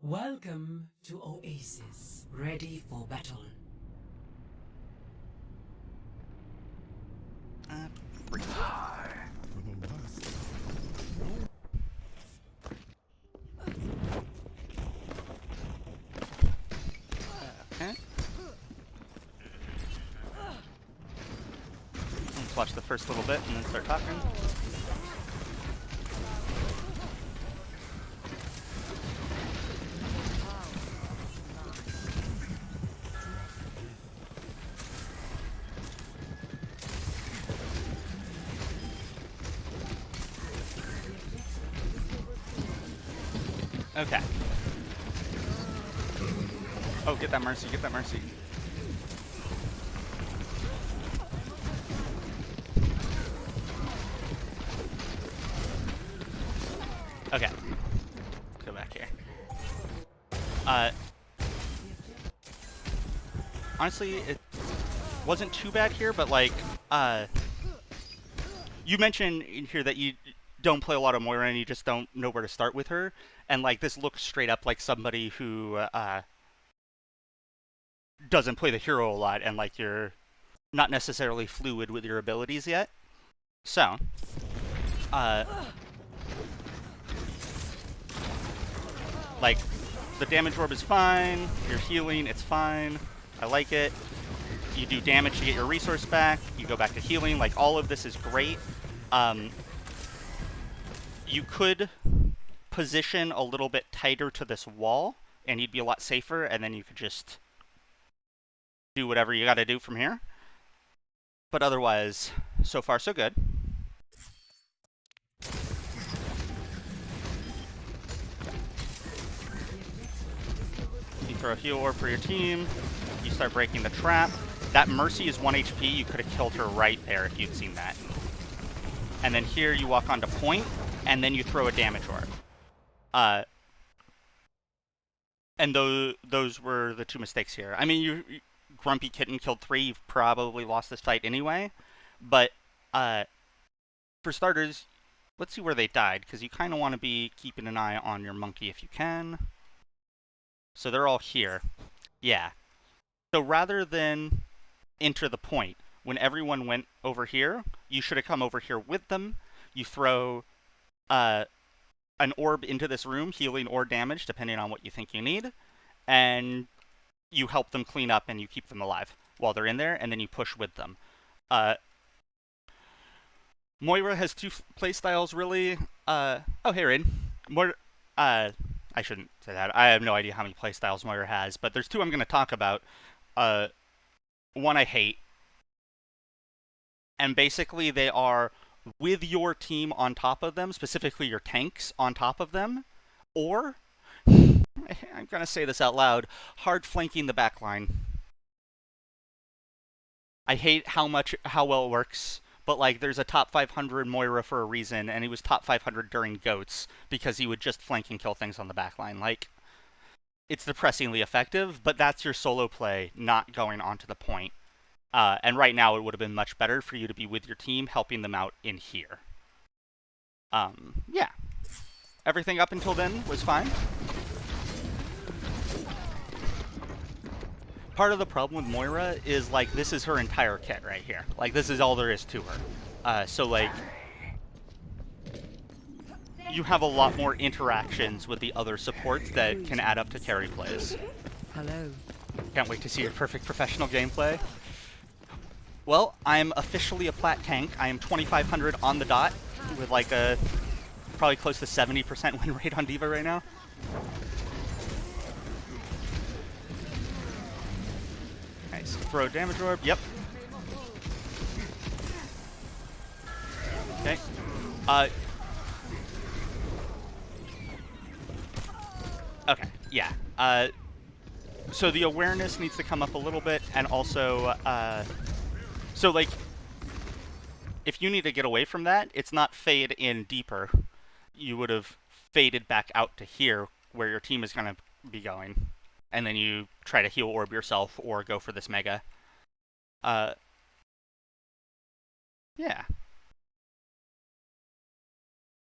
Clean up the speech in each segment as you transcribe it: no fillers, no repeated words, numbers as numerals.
Welcome to Oasis. Ready for battle. Okay. Let's watch the first little bit and then start talking. Okay. Oh, get that mercy, get that mercy. Okay. Go back here. Honestly, it wasn't too bad here, but like, you mentioned in here that you don't play a lot of Moira and you just don't know where to start with her, and like this looks straight up like somebody who doesn't play the hero a lot, and like you're not necessarily fluid with your abilities yet. So, like, the damage orb is fine, you're healing, it's fine, I like it. You do damage to get your resource back, you go back to healing, like, all of this is great. You could position a little bit tighter to this wall, and you'd be a lot safer, and then you could just do whatever you gotta do from here. But otherwise, so far so good. You throw a heal orb for your team, you start breaking the trap. That Mercy is 1 HP, you could have killed her right there if you'd seen that. And then here you walk onto point, and then you throw a damage orb. And those were the two mistakes here. I mean, Grumpy Kitten killed 3, you've probably lost this fight anyway. But for starters, let's see where they died, because you kind of want to be keeping an eye on your monkey if you can. So they're all here. Yeah. So rather than enter the point, when everyone went over here, you should have come over here with them. You throw an orb into this room, healing or damage, depending on what you think you need, and you help them clean up and you keep them alive while they're in there, and then you push with them. Moira has two playstyles, really. Oh, hey, Rain. I shouldn't say that. I have no idea how many playstyles Moira has, but there's two I'm going to talk about. One I hate, and basically they are with your team on top of them, specifically your tanks on top of them, or, I'm going to say this out loud, hard flanking the backline. I hate how well it works, but like there's a top 500 Moira for a reason, and he was top 500 during GOATs because he would just flank and kill things on the backline. Like, it's depressingly effective, but that's your solo play, not going onto the point. And right now, it would have been much better for you to be with your team, helping them out in here. Yeah. Everything up until then was fine. Part of the problem with Moira is, like, this is her entire kit right here. Like, this is all there is to her. So, like, you have a lot more interactions with the other supports that can add up to carry plays. Hello. Can't wait to see your perfect professional gameplay. Well, I'm officially a plat tank. I am 2,500 on the dot with like a probably close to 70% win rate on D.Va right now. Nice. Throw damage orb. Yep. Okay. Okay. Yeah. So the awareness needs to come up a little bit, and also, so like, if you need to get away from that, it's not fade in deeper. You would have faded back out to here, where your team is going to be going. And then you try to heal orb yourself, or go for this mega. Yeah.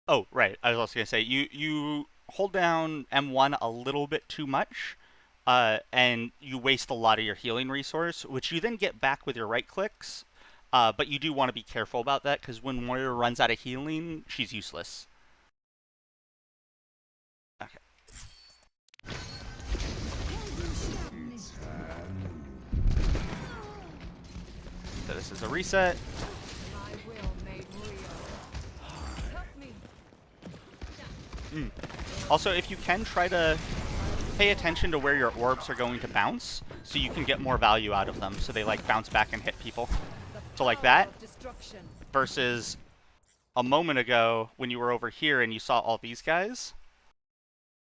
Oh, right. I was also going to say, you hold down M1 a little bit too much, and you waste a lot of your healing resource, which you then get back with your right clicks. But you do want to be careful about that, because when Moira runs out of healing, she's useless. Okay. So this is a reset. Also, if you can, try to pay attention to where your orbs are going to bounce, so you can get more value out of them, so they like bounce back and hit people. So like that, versus a moment ago when you were over here and you saw all these guys,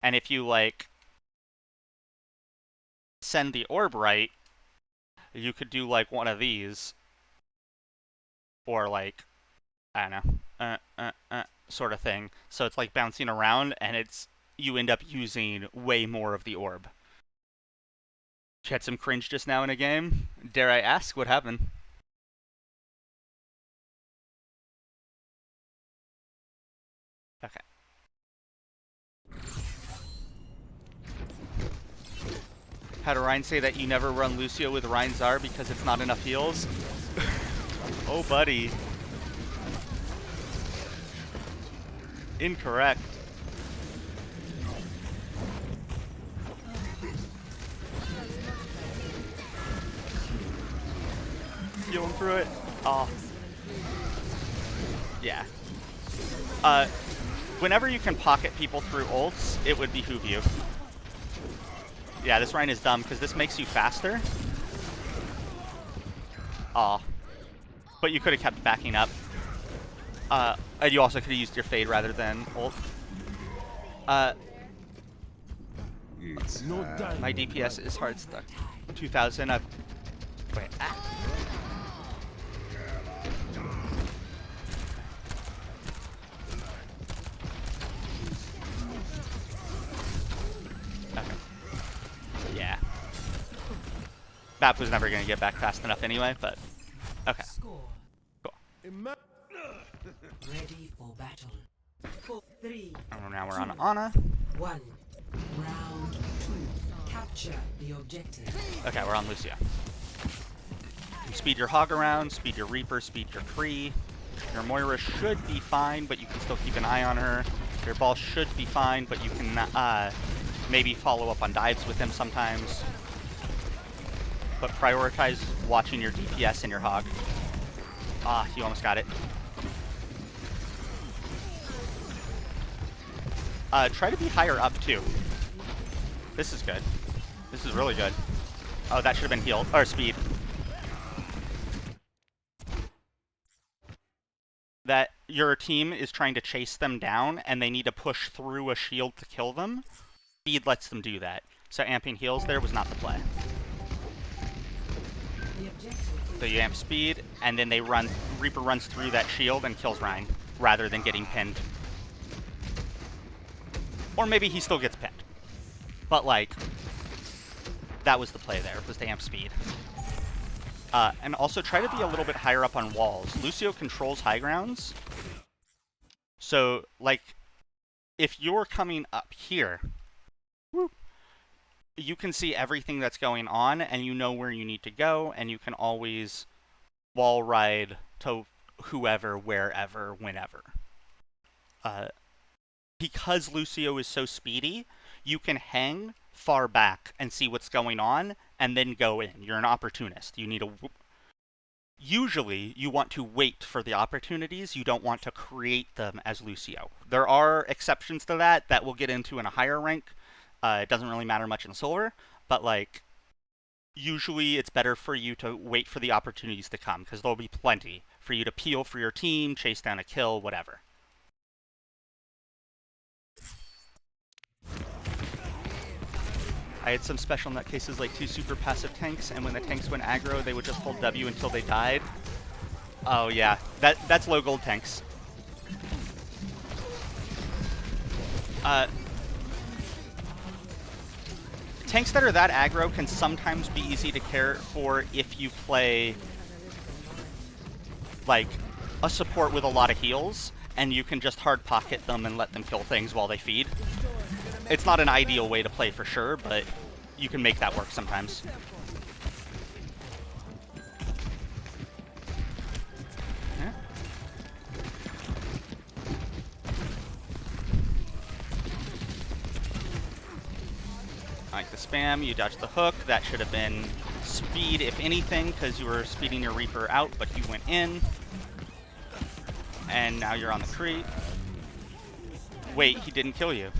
and if you like send the orb right, you could do like one of these, or like, I don't know, sort of thing. So it's like bouncing around, and you end up using way more of the orb. You had some cringe just now in a game. Dare I ask what happened? Okay. Had Ryan say that you never run Lucio with Ryan Czar because it's not enough heals? Oh, buddy. Incorrect. Heal him through it. Oh. Yeah. Whenever you can pocket people through ults, it would behoove you. Yeah, this Ryan is dumb, because this makes you faster. Aw. But you could have kept backing up. And you also could have used your fade rather than ult. My DPS is hard stuck. 2000, Wait, Okay. Yeah. Bap was never going to get back fast enough anyway, but... Okay. Score. Cool. Ready for battle. 4, 3. And now we're on Ana. 1. Round 2. Capture the objective. Okay, we're on Lucio. Speed your Hog around, speed your Reaper, speed your Kree. Your Moira should be fine, but you can still keep an eye on her. Your Ball should be fine, but you can maybe follow up on dives with him sometimes. But prioritize watching your DPS and your Hog. Ah, you almost got it. Try to be higher up, too. This is good. This is really good. Oh, that should have been healed. Or speed. That your team is trying to chase them down, and they need to push through a shield to kill them. Speed lets them do that. So amping heals there was not the play. So you amp speed, and then Reaper runs through that shield and kills Ryan, rather than getting pinned. Or maybe he still gets pinned. But, like, that was the play there, was to amp speed. And also try to be a little bit higher up on walls. Lucio controls high grounds. So, like, if you're coming up here, you can see everything that's going on, and you know where you need to go, and you can always wall ride to whoever, wherever, whenever. Because Lucio is so speedy, you can hang far back and see what's going on, and then go in. You're an opportunist. You need to... Usually, you want to wait for the opportunities. You don't want to create them as Lucio. There are exceptions to that we'll get into in a higher rank. It doesn't really matter much in silver, but, like, usually it's better for you to wait for the opportunities to come, because there'll be plenty for you to peel for your team, chase down a kill, whatever. I had some special nutcases like 2 super passive tanks, and when the tanks went aggro, they would just hold W until they died. Oh yeah, that's low gold tanks. Tanks that are that aggro can sometimes be easy to care for if you play like a support with a lot of heals, and you can just hard pocket them and let them kill things while they feed. It's not an ideal way to play for sure, but you can make that work sometimes. Yeah. I like the spam, you dodged the hook. That should have been speed, if anything, because you were speeding your Reaper out, but you went in. And now you're on the creep. Wait, he didn't kill you.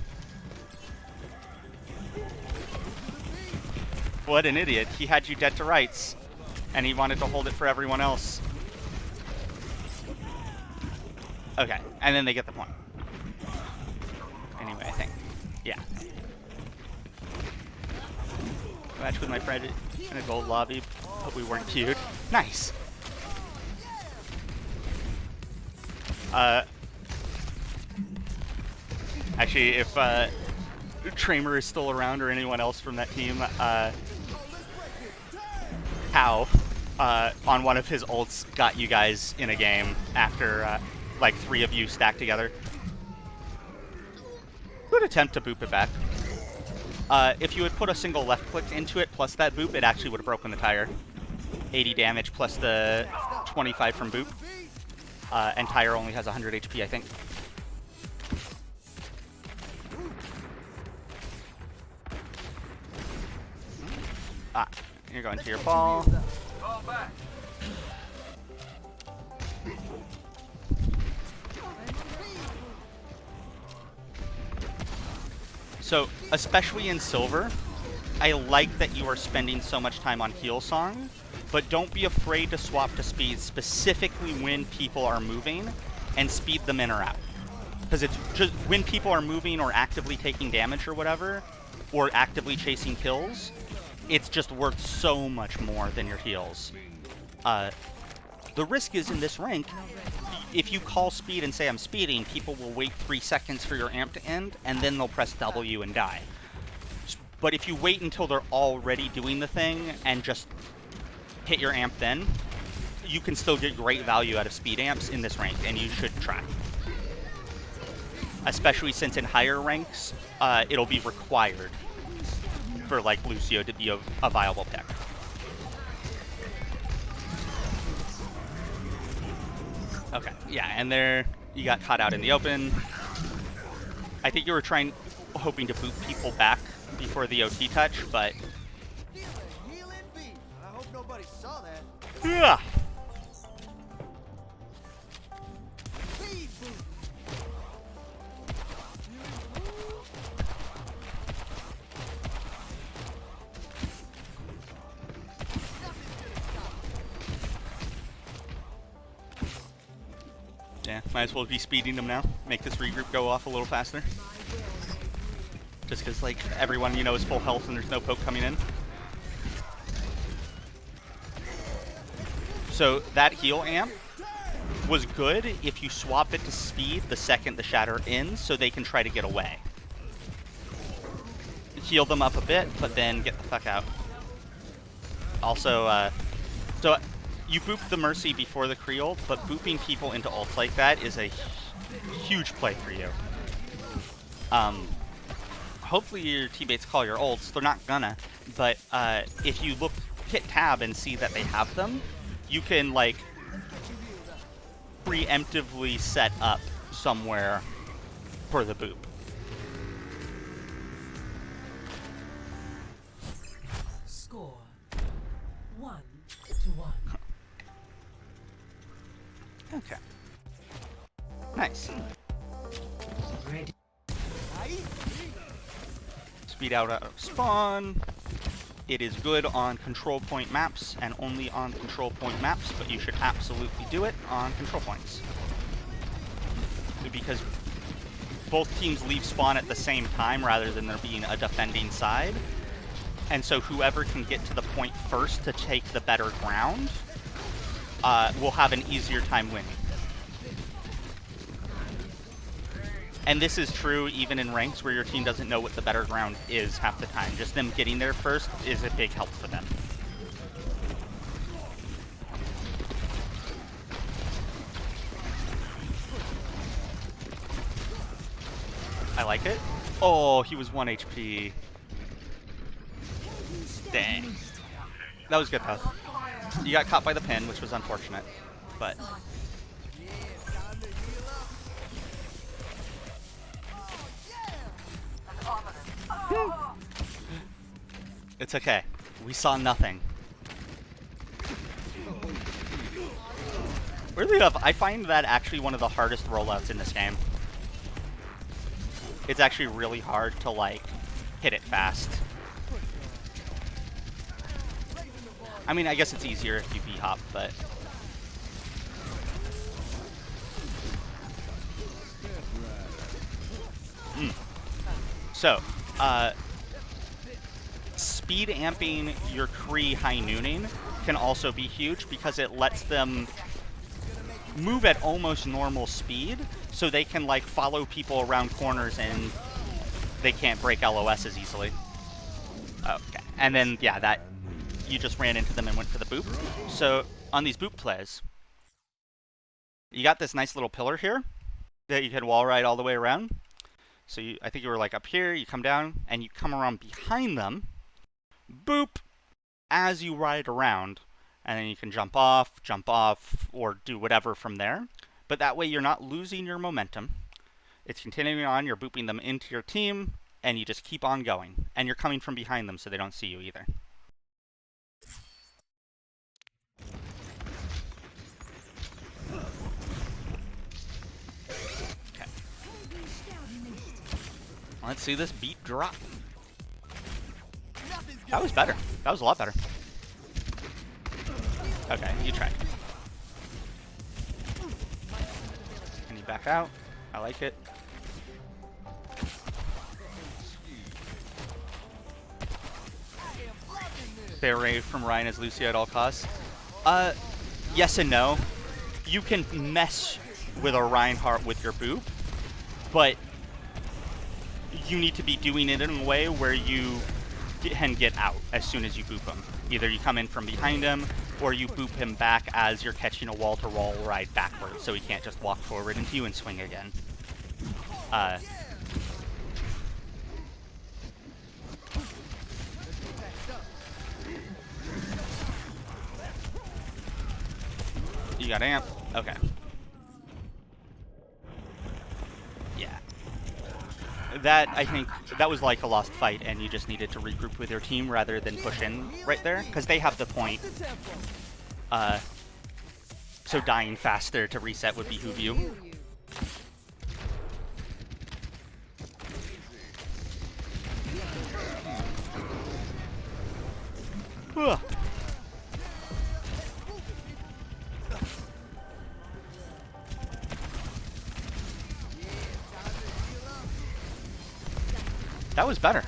What an idiot. He had you dead to rights, and he wanted to hold it for everyone else. Okay, and then they get the point. Anyway, I think. Yeah. Match with my friend in a gold lobby, but we weren't queued. Nice! Actually, if Tramer is still around or anyone else from that team, How on one of his ults got you guys in a game after like 3 of you stacked together. Good attempt to boop it back. If you had put a single left click into it plus that boop, it actually would have broken the tire. 80 damage plus the 25 from boop. And tire only has 100 HP, I think. Ah, you're going to your ball. So, especially in Silver, I like that you are spending so much time on heal song, but don't be afraid to swap to speed, specifically when people are moving, and speed them in or out. Because it's just when people are moving or actively taking damage or whatever, or actively chasing kills, it's just worth so much more than your heals. The risk is in this rank, if you call speed and say I'm speeding, people will wait 3 seconds for your amp to end, and then they'll press W and die. But if you wait until they're already doing the thing and just hit your amp then, you can still get great value out of speed amps in this rank, and you should try. Especially since in higher ranks, it'll be required for like Lucio to be a viable pick. Okay, yeah, and there you got caught out in the open. I think you were hoping to boot people back before the OT touch, but yeah. Yeah, might as well be speeding them now. Make this regroup go off a little faster. Just because, like, everyone, you know, is full health and there's no poke coming in. So, that heal amp was good if you swap it to speed the second the shatter ends so they can try to get away. Heal them up a bit, but then get the fuck out. Also, so you boop the Mercy before the Creole, but booping people into ults like that is a huge play for you. Hopefully your teammates call your ults. They're not gonna, but if you hit tab and see that they have them, you can like preemptively set up somewhere for the boop. Score 1-1. Okay. Nice. Ready. Speed out of spawn. It is good on control point maps and only on control point maps, but you should absolutely do it on control points. Because both teams leave spawn at the same time rather than there being a defending side. And so whoever can get to the point first to take the better ground will have an easier time winning. And this is true even in ranks where your team doesn't know what the better ground is half the time. Just them getting there first is a big help for them. I like it. Oh, he was 1 HP. Dang. That was good, though. You got caught by the pin, which was unfortunate. But... It's okay. We saw nothing. Weirdly enough, I find that actually one of the hardest rollouts in this game. It's actually really hard to, like, hit it fast. I mean, I guess it's easier if you B-hop, but... So, speed amping your Kree high nooning can also be huge because it lets them move at almost normal speed, so they can like follow people around corners and they can't break LOS as easily. Okay, and then yeah, that you just ran into them and went for the boop. So on these boop plays, you got this nice little pillar here that you can wall ride all the way around. So I think you were like up here, you come down, and you come around behind them, boop, as you ride around, and then you can jump off, or do whatever from there. But that way you're not losing your momentum. It's continuing on, you're booping them into your team, and you just keep on going. And you're coming from behind them so they don't see you either. Okay. Let's see this beat drop. That was better. That was a lot better. Okay, you tried. Can you back out? I like it. Stay away from Ryan as Lucio at all costs. Yes and no. You can mess with a Reinhardt with your boop, but you need to be doing it in a way where you can get out as soon as you boop him. Either you come in from behind him, or you boop him back as you're catching a wall-to-wall ride backwards, so he can't just walk forward into you and swing again. You got amp? Okay. Yeah. That, I think, that was like a lost fight, and you just needed to regroup with your team rather than push in right there, because they have the point. So dying faster to reset would behoove you. Ugh. That was better.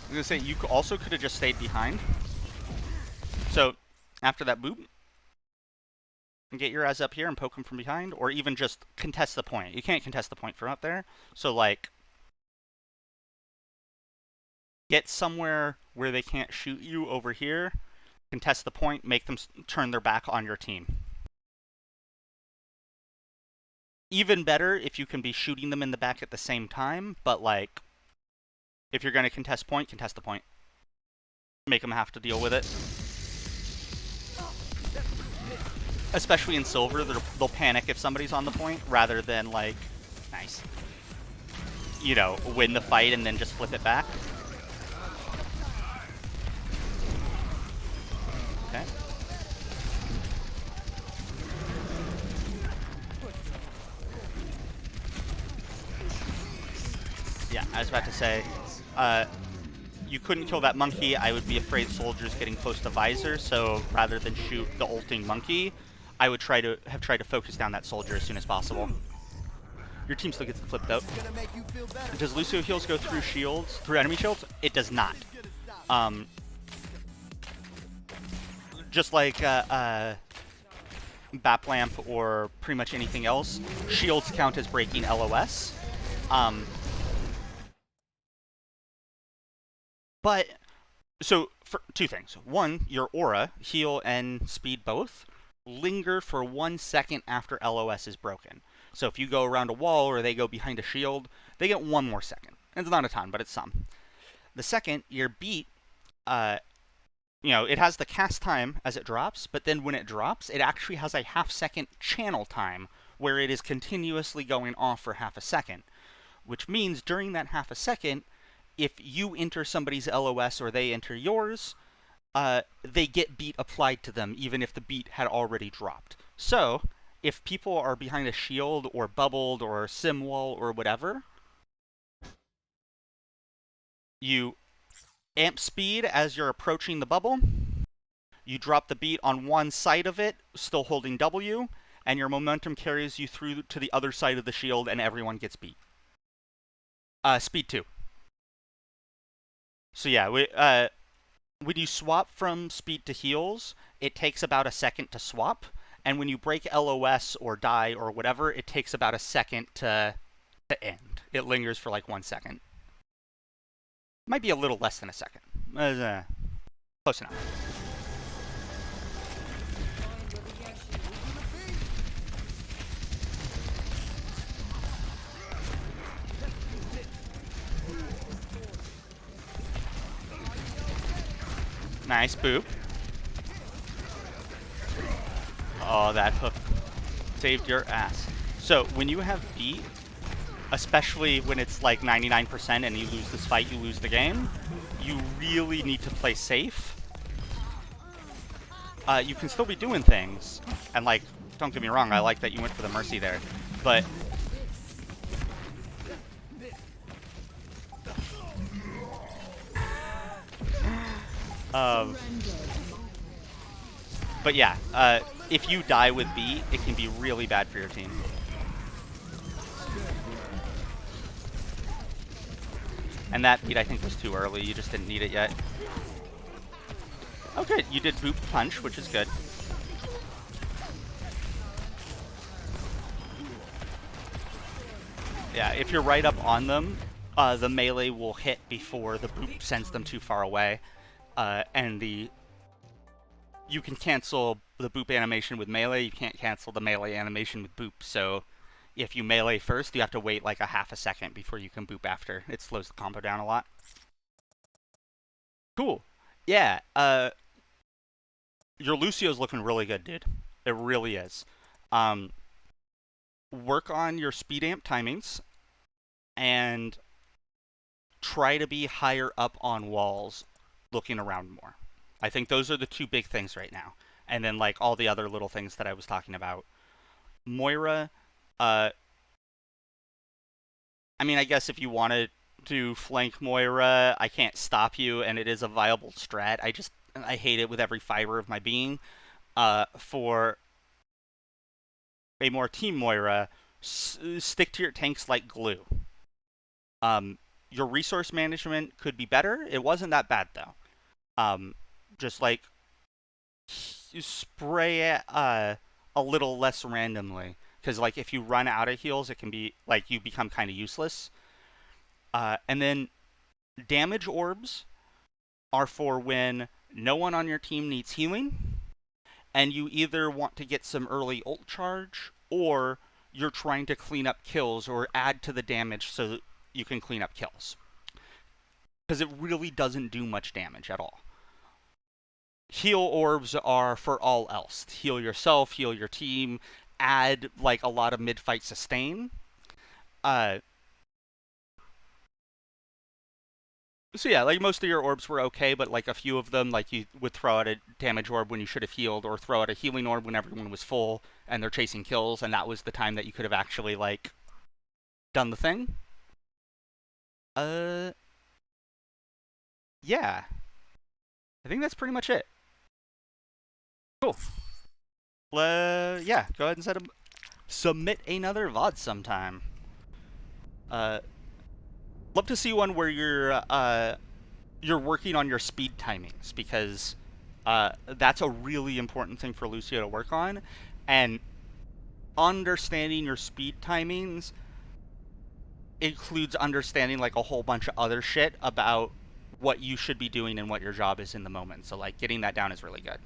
I was gonna say, you also could have just stayed behind. So, after that boop, get your ass up here and poke him from behind, or even just contest the point. You can't contest the point from up there. So, like, get somewhere where they can't shoot you over here, contest the point, make them turn their back on your team. Even better if you can be shooting them in the back at the same time, but like, if you're going to contest point, contest the point. Make them have to deal with it. Especially in silver, they'll panic if somebody's on the point, rather than like, nice, you know, win the fight and then just flip it back. Okay. Yeah, I was about to say, you couldn't kill that monkey. I would be afraid soldiers getting close to visor, so rather than shoot the ulting monkey, I would try to focus down that soldier as soon as possible. Your team still gets the flip though. Does Lucio heals go through shields, through enemy shields? It does not. Just like Bap Lamp or pretty much anything else, shields count as breaking LOS. But, so, for two things. One, your aura, heal and speed both, linger for 1 second after LOS is broken. So if you go around a wall or they go behind a shield, they get 1 more second. It's not a ton, but it's some. The second, your beat, it has the cast time as it drops, but then when it drops, it actually has a half-second channel time where it is continuously going off for half a second, which means during that half a second, if you enter somebody's LOS or they enter yours, they get beat applied to them, even if the beat had already dropped. So, if people are behind a shield or bubbled or sim wall or whatever, you amp speed as you're approaching the bubble, you drop the beat on one side of it, still holding W, and your momentum carries you through to the other side of the shield and everyone gets beat. Speed 2. So yeah, when you swap from speed to heals, it takes about a second to swap, and when you break LOS or die or whatever, it takes about a second to end. It lingers for like 1 second. Might be a little less than a second. Close enough. Nice boop. Oh, that hook saved your ass. So when you have beat, especially when it's like 99% and you lose this fight, you lose the game, you really need to play safe. You can still be doing things, and like, don't get me wrong, I like that you went for the mercy there, but yeah, if you die with beat, it can be really bad for your team. And that beat, I think, was too early. You just didn't need it yet. Oh, good. You did boop punch, which is good. Yeah, if you're right up on them, the melee will hit before the boop sends them too far away. And you can cancel the boop animation with melee. You can't cancel the melee animation with boop. So if you melee first, you have to wait like a half a second before you can boop after. It slows the combo down a lot. Cool. Yeah, your Lucio's looking really good, dude. It really is. Work on your speed amp timings and try to be higher up on walls, looking around more. I think those are the two big things right now. And then like all the other little things that I was talking about. Moira, I mean, I guess if you wanted to flank Moira, I can't stop you, and it is a viable strat. I hate it with every fiber of my being. For a more team Moira, stick to your tanks like glue. Your resource management could be better. It wasn't that bad, though. Just like spray it a little less randomly. Because like if you run out of heals, it can be like you become kind of useless. And then damage orbs are for when no one on your team needs healing, and you either want to get some early ult charge, or you're trying to clean up kills or add to the damage so that you can clean up kills. Because it really doesn't do much damage at all. Heal orbs are for all else. Heal yourself, heal your team, add like a lot of mid-fight sustain. So yeah, like most of your orbs were okay, but like a few of them, like you would throw out a damage orb when you should have healed, or throw out a healing orb when everyone was full and they're chasing kills, and that was the time that you could have actually like done the thing. Yeah. I think that's pretty much it. Cool. Yeah, go ahead and submit another VOD sometime. Love to see one where you're working on your speed timings, because that's a really important thing for Lucio to work on, and understanding your speed timings includes understanding like a whole bunch of other shit about what you should be doing and what your job is in the moment. So like getting that down is really good.